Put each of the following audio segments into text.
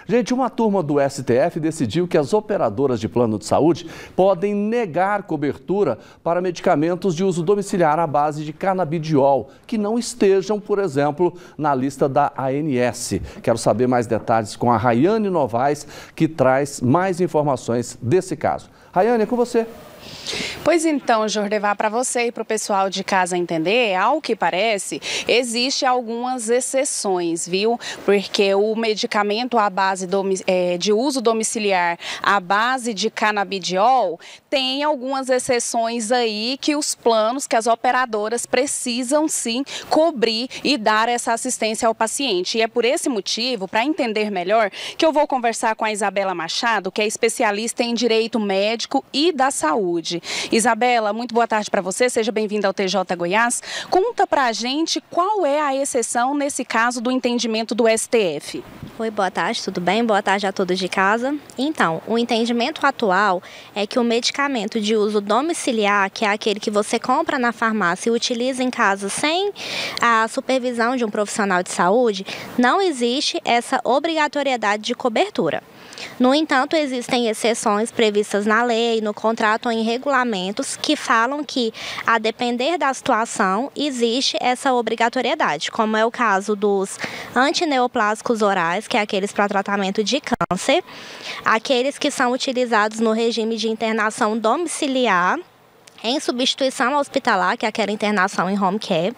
Gente, uma turma do STF decidiu que as operadoras de plano de saúde podem negar cobertura para medicamentos de uso domiciliar à base de canabidiol, que não estejam, por exemplo, na lista da ANS. Quero saber mais detalhes com a Rayane Novaes, que traz mais informações desse caso. Rayane, é com você. Pois então, Jordevar, para você e para o pessoal de casa entender, ao que parece, existe algumas exceções, viu? Porque o medicamento à base de uso domiciliar à base de canabidiol tem algumas exceções aí que os planos, que as operadoras precisam sim cobrir e dar essa assistência ao paciente. E é por esse motivo, para entender melhor, que eu vou conversar com a Isabela Machado, que é especialista em direito médico e da saúde. Isabela, muito boa tarde para você, seja bem-vinda ao TJ Goiás. Conta pra gente qual é a exceção nesse caso do entendimento do STF. Oi, boa tarde, tudo bem? Boa tarde a todos de casa. Então, o entendimento atual é que o medicamento de uso domiciliar, que é aquele que você compra na farmácia e utiliza em casa sem a supervisão de um profissional de saúde, não existe essa obrigatoriedade de cobertura. No entanto, existem exceções previstas na lei, no contrato ou em regulamentos que falam que, a depender da situação, existe essa obrigatoriedade, como é o caso dos antineoplásicos orais, que é aqueles para tratamento de câncer, aqueles que são utilizados no regime de internação domiciliar, em substituição hospitalar, que é aquela internação em home care,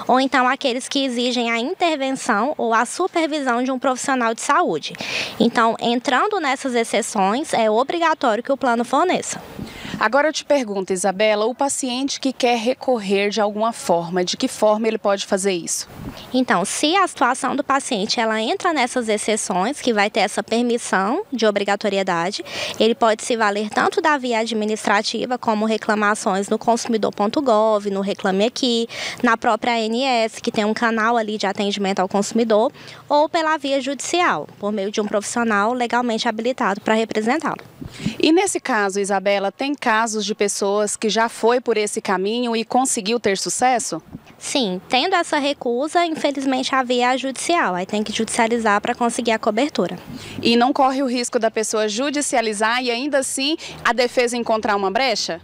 ou então aqueles que exigem a intervenção ou a supervisão de um profissional de saúde. Então, entrando nessas exceções, é obrigatório que o plano forneça. Agora eu te pergunto, Isabela, o paciente que quer recorrer de alguma forma, de que forma ele pode fazer isso? Então, se a situação do paciente ela entra nessas exceções, que vai ter essa permissão de obrigatoriedade, ele pode se valer tanto da via administrativa, como reclamações no consumidor.gov, no Reclame Aqui, na própria ANS, que tem um canal ali de atendimento ao consumidor, ou pela via judicial, por meio de um profissional legalmente habilitado para representá-lo. E nesse caso, Isabela, tem casos de pessoas que já foi por esse caminho e conseguiu ter sucesso? Sim, tendo essa recusa, infelizmente a via é judicial, aí tem que judicializar para conseguir a cobertura. E não corre o risco da pessoa judicializar e ainda assim a defesa encontrar uma brecha?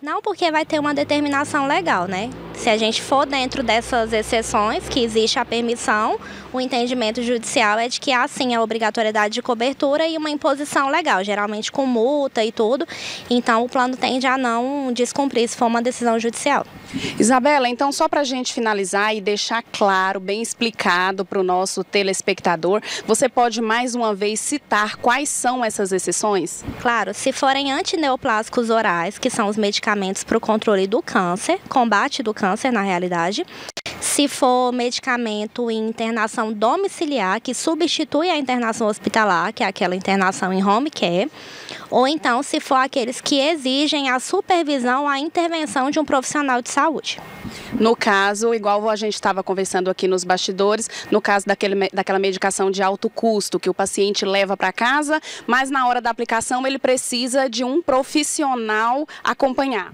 Não, porque vai ter uma determinação legal, né? Se a gente for dentro dessas exceções, que existe a permissão, o entendimento judicial é de que há sim a obrigatoriedade de cobertura e uma imposição legal, geralmente com multa e tudo. Então, o plano tende a não descumprir se for uma decisão judicial. Isabela, então só para a gente finalizar e deixar claro, bem explicado para o nosso telespectador, você pode mais uma vez citar quais são essas exceções? Claro, se forem antineoplásicos orais, que são os medicamentos para o controle do câncer, combate do câncer na realidade. Se for medicamento em internação domiciliar, que substitui a internação hospitalar, que é aquela internação em home care, ou então se for aqueles que exigem a supervisão, a intervenção de um profissional de saúde. No caso, igual a gente estava conversando aqui nos bastidores, no caso daquela medicação de alto custo que o paciente leva para casa, mas na hora da aplicação ele precisa de um profissional acompanhar.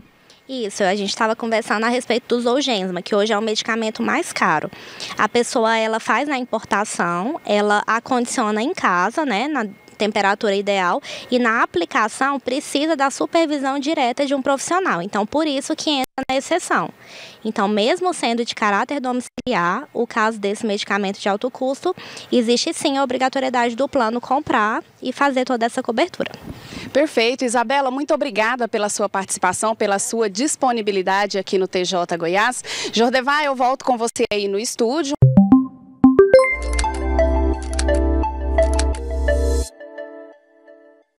Isso, a gente estava conversando a respeito do Zolgensma, que hoje é o medicamento mais caro. A pessoa, ela faz na importação, ela acondiciona em casa, né, na temperatura ideal, e na aplicação precisa da supervisão direta de um profissional. Então, por isso que entra na exceção. Então, mesmo sendo de caráter domiciliar, o caso desse medicamento de alto custo, existe sim a obrigatoriedade do plano comprar e fazer toda essa cobertura. Perfeito. Isabela, muito obrigada pela sua participação, pela sua disponibilidade aqui no TJ Goiás. Jordevar, eu volto com você aí no estúdio.